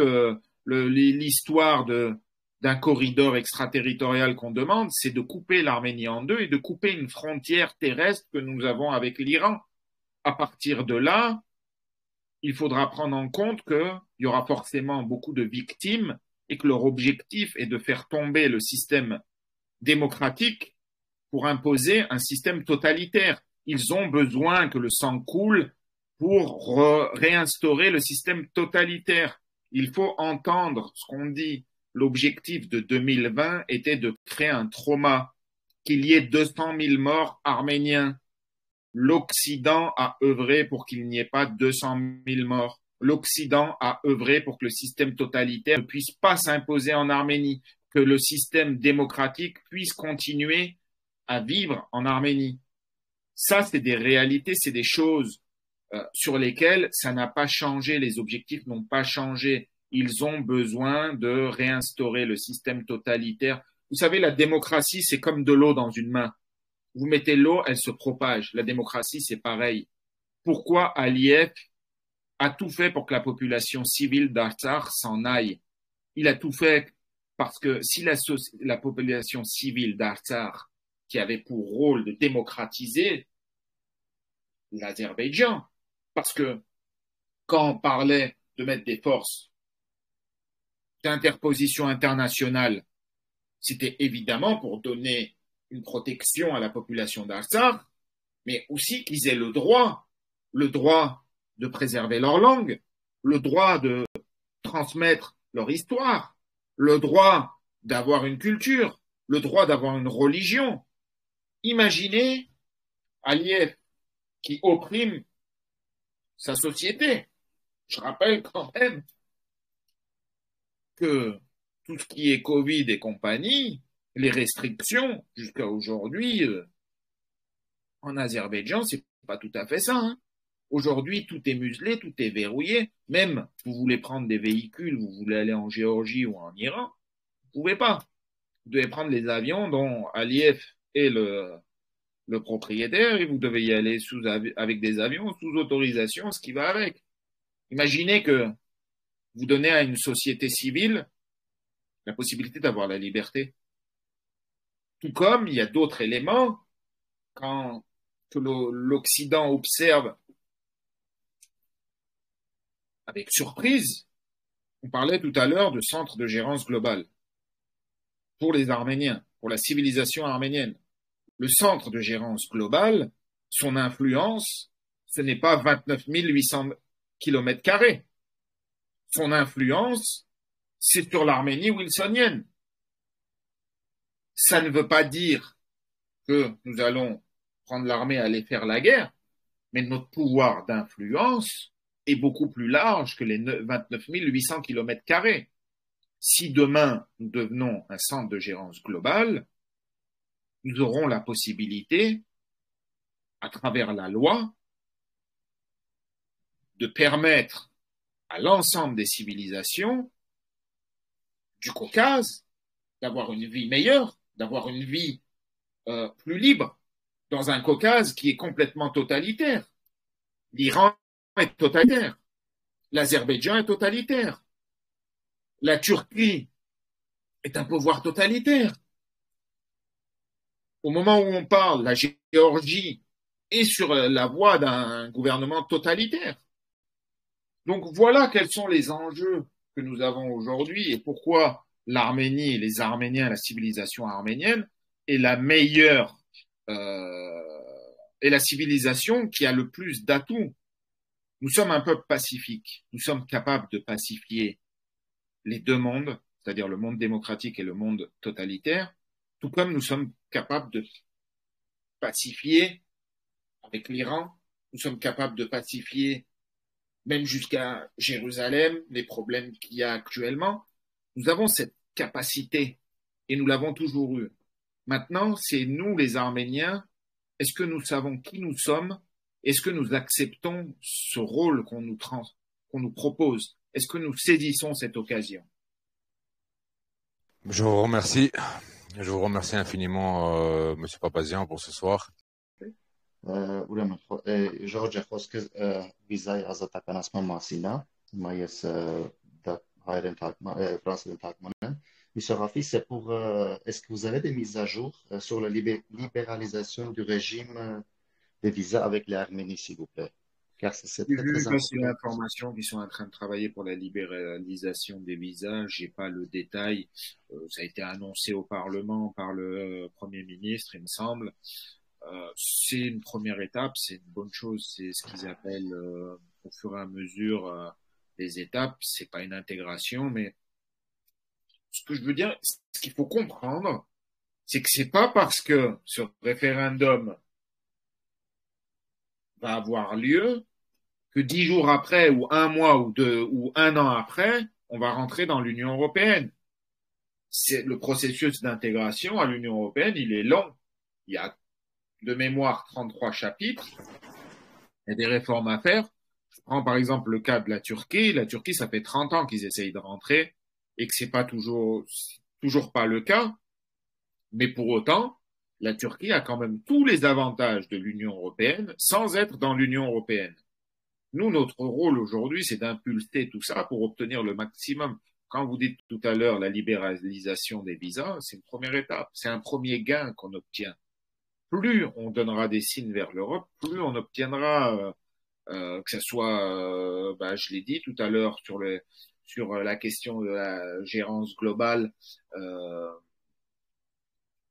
l'histoire d'un corridor extraterritorial qu'on demande, c'est de couper l'Arménie en deux et de couper une frontière terrestre que nous avons avec l'Iran. À partir de là, il faudra prendre en compte qu'il y aura forcément beaucoup de victimes et que leur objectif est de faire tomber le système démocratique pour imposer un système totalitaire. Ils ont besoin que le sang coule pour réinstaurer le système totalitaire. Il faut entendre ce qu'on dit. L'objectif de 2020 était de créer un trauma, qu'il y ait 200 000 morts arméniens. L'Occident a œuvré pour qu'il n'y ait pas 200 000 morts. L'Occident a œuvré pour que le système totalitaire ne puisse pas s'imposer en Arménie, que le système démocratique puisse continuer à vivre en Arménie. Ça, c'est des réalités, c'est des choses sur lesquelles ça n'a pas changé, les objectifs n'ont pas changé. Ils ont besoin de réinstaurer le système totalitaire. Vous savez, la démocratie, c'est comme de l'eau dans une main. Vous mettez l'eau, elle se propage. La démocratie, c'est pareil. Pourquoi Aliyev a tout fait pour que la population civile d'Artsakh s'en aille? Il a tout fait parce que si la population civile d'Artsakh, qui avait pour rôle de démocratiser l'Azerbaïdjan, parce que quand on parlait de mettre des forces d'interposition internationale, c'était évidemment pour donner une protection à la population d'Artsakh, mais aussi qu'ils aient le droit de préserver leur langue, le droit de transmettre leur histoire, le droit d'avoir une culture, le droit d'avoir une religion. Imaginez Aliyev qui opprime sa société. Je rappelle quand même que tout ce qui est Covid et compagnie, les restrictions jusqu'à aujourd'hui en Azerbaïdjan, c'est pas tout à fait ça. Hein. Aujourd'hui, tout est muselé, tout est verrouillé. Même vous voulez prendre des véhicules, vous voulez aller en Géorgie ou en Iran, vous pouvez pas. Vous devez prendre les avions dont Aliyev est le propriétaire et vous devez y aller avec des avions sous autorisation, ce qui va avec. Imaginez que vous donnez à une société civile la possibilité d'avoir la liberté. Tout comme il y a d'autres éléments quand que l'Occident observe avec surprise. On parlait tout à l'heure de centre de gérance globale pour les Arméniens, pour la civilisation arménienne. Le centre de gérance globale, son influence, ce n'est pas 29 800 kilomètres carrés. Son influence, c'est sur l'Arménie wilsonienne. Ça ne veut pas dire que nous allons prendre l'armée et aller faire la guerre, mais notre pouvoir d'influence est beaucoup plus large que les 29 800 kilomètres carrés. Si demain nous devenons un centre de gérance globale, nous aurons la possibilité, à travers la loi, de permettre à l'ensemble des civilisations du Caucase d'avoir une vie meilleure, d'avoir une vie plus libre, dans un Caucase qui est complètement totalitaire. L'Iran est totalitaire, l'Azerbaïdjan est totalitaire, la Turquie est un pouvoir totalitaire. Au moment où on parle, la Géorgie est sur la voie d'un gouvernement totalitaire. Donc voilà quels sont les enjeux que nous avons aujourd'hui et pourquoi l'Arménie et les Arméniens, la civilisation arménienne est la meilleure est la civilisation qui a le plus d'atouts. Nous sommes un peuple pacifique. Nous sommes capables de pacifier les deux mondes, c'est-à-dire le monde démocratique et le monde totalitaire, tout comme nous sommes capables de pacifier avec l'Iran, nous sommes capables de pacifier même jusqu'à Jérusalem, les problèmes qu'il y a actuellement. Nous avons cette capacité et nous l'avons toujours eu. Maintenant, c'est nous les Arméniens, est-ce que nous savons qui nous sommes? Est-ce que nous acceptons ce rôle qu'on nous propose? Est-ce que nous saisissons cette occasion? Je vous remercie. Je vous remercie infiniment, Monsieur Papazian, pour ce soir. Ուրեմն Ժորժը խոսքը վիզայի ազատականացման մասին է, հիմա ես դա հայերեն ֆրանսերեն թարգմանեմ. Monsieur c'est pour est-ce que vous avez des mises à jour sur la libéralisation du régime des visas avec l'Arménie, s'il vous plaît? Car c'est J'ai très vu très passer important. l'information qu'ils sont en train de travailler pour la libéralisation des visas. J'ai pas le détail. Ça a été annoncé au Parlement par le Premier ministre, il me semble. C'est une première étape, c'est une bonne chose. C'est ce qu'ils appellent au fur et à mesure les étapes. C'est pas une intégration, mais ce que je veux dire, ce qu'il faut comprendre, c'est que c'est pas parce que ce référendum va avoir lieu que 10 jours après, ou un mois, ou 2, ou un an après, on va rentrer dans l'Union européenne. C'est le processus d'intégration à l'Union européenne, il est long. Il y a de mémoire 33 chapitres. Il y a des réformes à faire. Je prends par exemple le cas de la Turquie. La Turquie, ça fait 30 ans qu'ils essayent de rentrer et que c'est pas toujours pas le cas. Mais pour autant, La Turquie a quand même tous les avantages de l'Union européenne sans être dans l'Union européenne. Nous, notre rôle aujourd'hui, c'est d'impulser tout ça pour obtenir le maximum. Quand vous dites tout à l'heure la libéralisation des visas, c'est une première étape, c'est un premier gain qu'on obtient. Plus on donnera des signes vers l'Europe, plus on obtiendra, que ce soit, je l'ai dit tout à l'heure sur la question de la gérance globale, euh,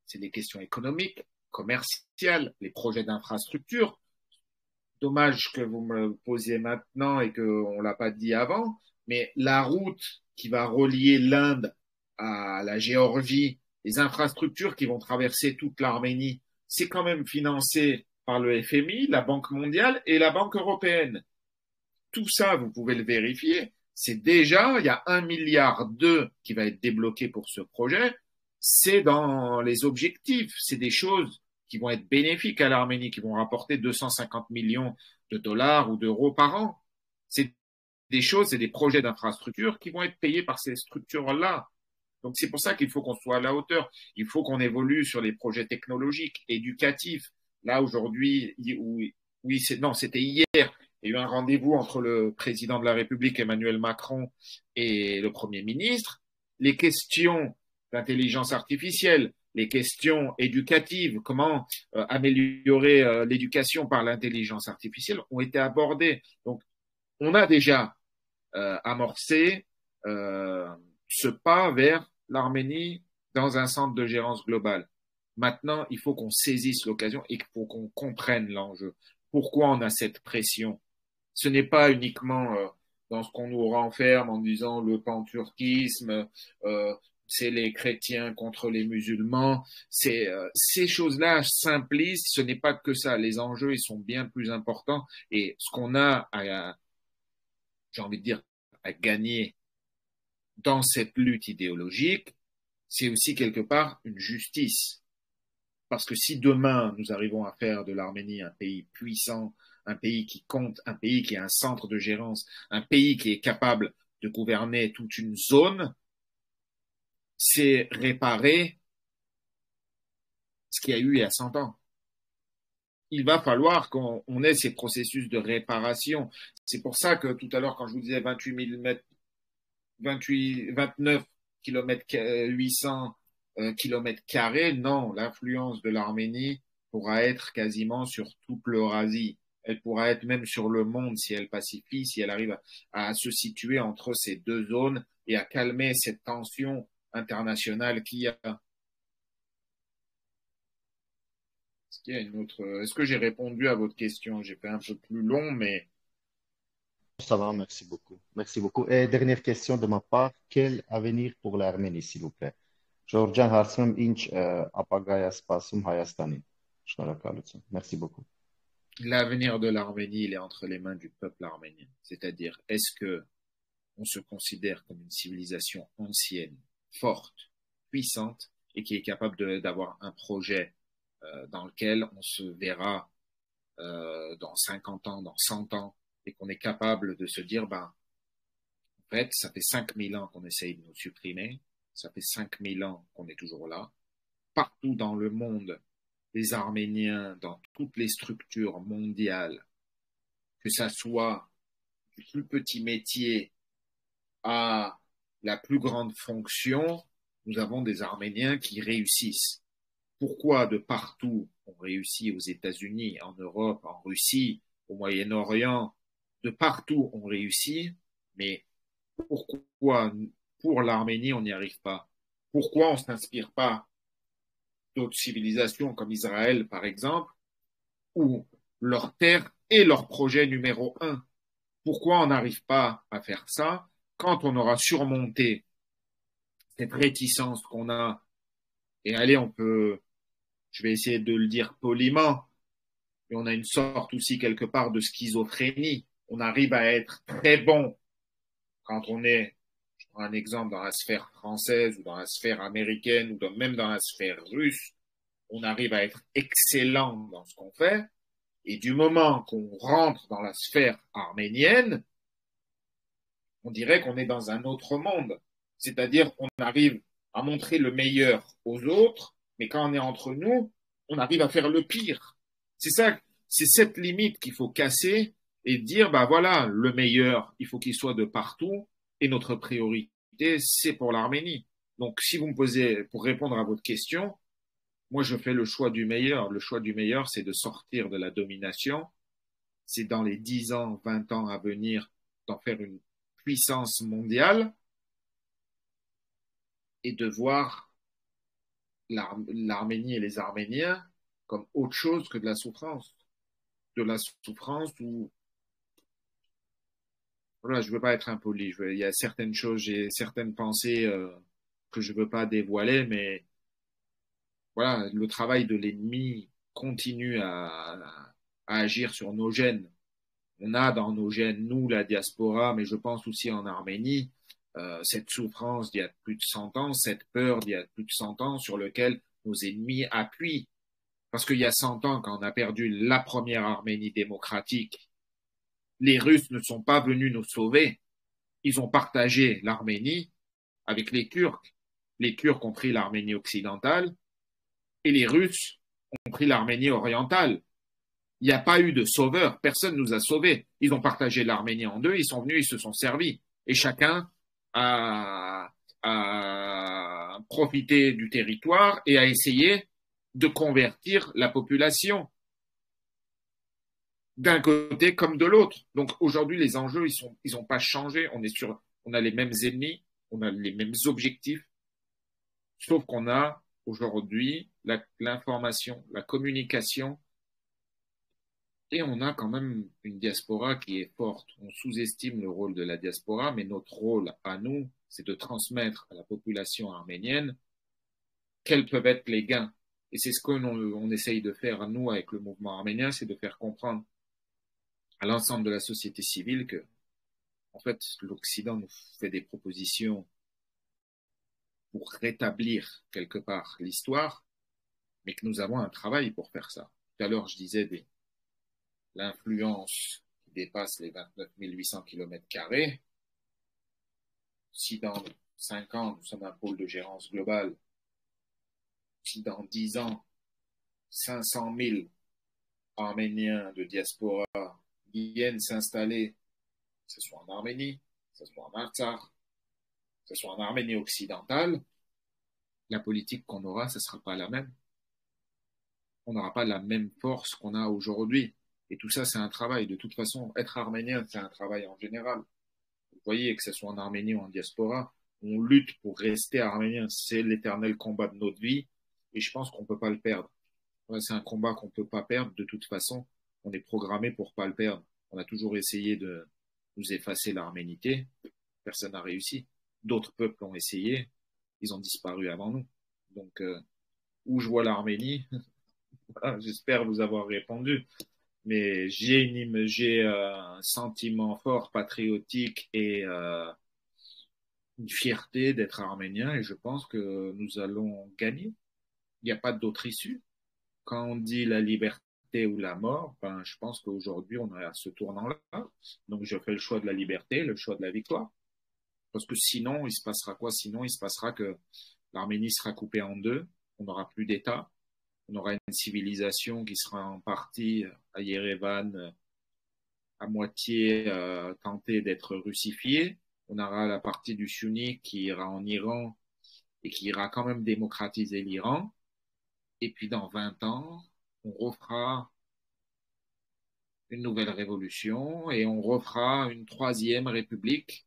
c'est des questions économiques, commerciales, les projets d'infrastructure. Dommage que vous me le posiez maintenant et qu'on ne l'a pas dit avant, mais la route qui va relier l'Inde à la Géorgie, les infrastructures qui vont traverser toute l'Arménie, c'est quand même financé par le FMI, la Banque mondiale et la Banque européenne. Tout ça, vous pouvez le vérifier. C'est déjà, il y a 1,2 milliard qui va être débloqué pour ce projet. C'est dans les objectifs. C'est des choses qui vont être bénéfiques à l'Arménie, qui vont rapporter 250 millions de dollars ou d'euros par an. C'est des choses, c'est des projets d'infrastructure qui vont être payés par ces structures-là. Donc c'est pour ça qu'il faut qu'on soit à la hauteur. Il faut qu'on évolue sur les projets technologiques, éducatifs. Là aujourd'hui, oui, c'était hier. Il y a eu un rendez-vous entre le président de la République, Emmanuel Macron, et le Premier ministre. Les questions d'intelligence artificielle, les questions éducatives, comment améliorer l'éducation par l'intelligence artificielle ont été abordées. Donc, on a déjà amorcé ce pas vers l'Arménie dans un centre de gérance globale. Maintenant, il faut qu'on saisisse l'occasion et qu'il faut qu'on comprenne l'enjeu. Pourquoi on a cette pression? Ce n'est pas uniquement dans ce qu'on nous renferme en disant le panturquisme, c'est les chrétiens contre les musulmans. Ces choses-là simplistes, ce n'est pas que ça. Les enjeux, ils sont bien plus importants. Et ce qu'on a j'ai envie de dire, à gagner dans cette lutte idéologique, c'est aussi quelque part une justice. Parce que si demain nous arrivons à faire de l'Arménie un pays puissant, un pays qui compte, un pays qui a un centre de gérance, un pays qui est capable de gouverner toute une zone, c'est réparer ce qu'il y a eu il y a 100 ans. Il va falloir qu'on ait ces processus de réparation. C'est pour ça que tout à l'heure, quand je vous disais 28 000 mètres, 29 km 800 kilomètres carrés, non, l'influence de l'Arménie pourra être quasiment sur toute l'Eurasie. Elle pourra être même sur le monde si elle pacifie, si elle arrive à se situer entre ces deux zones et à calmer cette tension internationale qu'il y a. Est-ce qu'il y a une autre... Est-ce que j'ai répondu à votre question? J'ai fait un peu plus long, mais Ça va, merci beaucoup. Merci beaucoup. Et dernière question de ma part, quel avenir pour l'Arménie, s'il vous plaît? Georgian Harsem Inch Apagaya Spasum Hayastani. Merci beaucoup. l'avenir de l'Arménie, il est entre les mains du peuple arménien. C'est-à-dire, est-ce que on se considère comme une civilisation ancienne, forte, puissante, et qui est capable d'avoir un projet dans lequel on se verra dans 50 ans, dans 100 ans, et qu'on est capable de se dire, ben, en fait, ça fait 5000 ans qu'on essaye de nous supprimer, ça fait 5000 ans qu'on est toujours là. Partout dans le monde, les Arméniens, dans toutes les structures mondiales, que ça soit du plus petit métier à la plus grande fonction, nous avons des Arméniens qui réussissent. Pourquoi de partout on réussit aux États-Unis, en Europe, en Russie, au Moyen-Orient, de partout on réussit, mais pourquoi pour l'Arménie on n'y arrive pas? Pourquoi on ne s'inspire pas d'autres civilisations comme Israël par exemple, où leur terre est leur projet numéro un? Pourquoi on n'arrive pas à faire ça quand on aura surmonté cette réticence qu'on a? Et allez, je vais essayer de le dire poliment, mais on a une sorte aussi quelque part de schizophrénie. On arrive à être très bon quand on est, je prends un exemple, dans la sphère française ou dans la sphère américaine ou même dans la sphère russe, on arrive à être excellent dans ce qu'on fait. Et du moment qu'on rentre dans la sphère arménienne, on dirait qu'on est dans un autre monde. C'est-à-dire qu'on arrive à montrer le meilleur aux autres, mais quand on est entre nous, on arrive à faire le pire. C'est ça, c'est cette limite qu'il faut casser et dire, bah voilà, le meilleur, il faut qu'il soit de partout et notre priorité, c'est pour l'Arménie. Donc, si vous me posez, pour répondre à votre question, moi, je fais le choix du meilleur. Le choix du meilleur, c'est de sortir de la domination. C'est dans les 10 ans, 20 ans à venir d'en faire une puissance mondiale et de voir l'Arménie et les Arméniens comme autre chose que de la souffrance. De la souffrance où, voilà, je veux pas être impoli. Il y a certaines choses, j'ai certaines pensées que je veux pas dévoiler, mais voilà, le travail de l'ennemi continue à agir sur nos gènes. On a dans nos gènes, nous, la diaspora, mais je pense aussi en Arménie, cette souffrance d'il y a plus de 100 ans, cette peur d'il y a plus de 100 ans sur lequel nos ennemis appuient. Parce qu'il y a 100 ans, quand on a perdu la première Arménie démocratique, les Russes ne sont pas venus nous sauver. Ils ont partagé l'Arménie avec les Turcs. Les Turcs ont pris l'Arménie occidentale et les Russes ont pris l'Arménie orientale. Il n'y a pas eu de sauveur, personne ne nous a sauvés. Ils ont partagé l'Arménie en deux, ils sont venus, ils se sont servis. Et chacun a profité du territoire et a essayé de convertir la population d'un côté comme de l'autre. Donc aujourd'hui, les enjeux, ils ont pas changé. On a les mêmes ennemis, on a les mêmes objectifs, sauf qu'on a aujourd'hui l'information, la communication, et on a quand même une diaspora qui est forte. On sous-estime le rôle de la diaspora, mais notre rôle à nous, c'est de transmettre à la population arménienne quels peuvent être les gains. Et c'est ce qu'on essaye de faire, nous, avec le mouvement arménien, c'est de faire comprendre à l'ensemble de la société civile que, en fait, l'Occident nous fait des propositions pour rétablir quelque part l'histoire, mais que nous avons un travail pour faire ça. Tout à l'heure, je disais l'influence qui dépasse les 29 800 km². Si dans 5 ans, nous sommes un pôle de gérance globale, si dans 10 ans, 500 000 Arméniens de diaspora viennent s'installer, que ce soit en Arménie, que ce soit en Artsakh, que ce soit en Arménie occidentale, la politique qu'on aura, ce ne sera pas la même. On n'aura pas la même force qu'on a aujourd'hui. Et tout ça, c'est un travail. De toute façon, être arménien, c'est un travail en général. Vous voyez, que ce soit en Arménie ou en diaspora, on lutte pour rester arménien. C'est l'éternel combat de notre vie. Et je pense qu'on ne peut pas le perdre. C'est un combat qu'on ne peut pas perdre. De toute façon, on est programmé pour ne pas le perdre. On a toujours essayé de nous effacer l'arménité. Personne n'a réussi. D'autres peuples ont essayé. Ils ont disparu avant nous. Donc, où je vois l'Arménie, voilà, j'espère vous avoir répondu. Mais j'ai un sentiment fort patriotique et une fierté d'être arménien et je pense que nous allons gagner. Il n'y a pas d'autre issue. Quand on dit la liberté ou la mort, ben, je pense qu'aujourd'hui on est à ce tournant-là. Donc je fais le choix de la liberté, le choix de la victoire. Parce que sinon, il se passera quoi? Sinon, il se passera que l'Arménie sera coupée en deux, on n'aura plus d'État. On aura une civilisation qui sera en partie à Yerevan, à moitié tentée d'être russifiée. On aura la partie du sunni qui ira en Iran et qui ira quand même démocratiser l'Iran. Et puis dans 20 ans, on refera une nouvelle révolution et on refera une troisième république.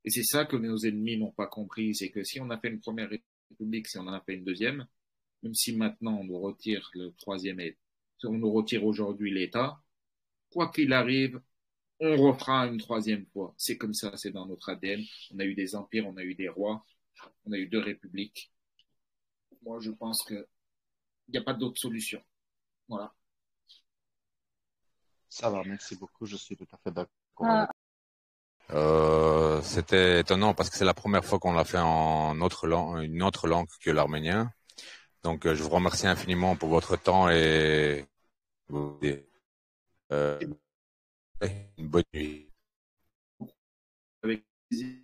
Et c'est ça que nos ennemis n'ont pas compris, c'est que si on a fait une première république, si on en a fait une deuxième, même si maintenant on nous retire le troisième, on nous retire aujourd'hui l'État, quoi qu'il arrive, on refera une troisième fois. C'est comme ça, c'est dans notre ADN. On a eu des empires, on a eu des rois, on a eu deux républiques. Moi, je pense qu'il n'y a pas d'autre solution. Voilà. Ça va, merci beaucoup, je suis tout à fait d'accord avec C'était étonnant parce que c'est la première fois qu'on l'a fait en autre langue, une autre langue que l'arménien. Donc, je vous remercie infiniment pour votre temps et une bonne nuit. Avec plaisir.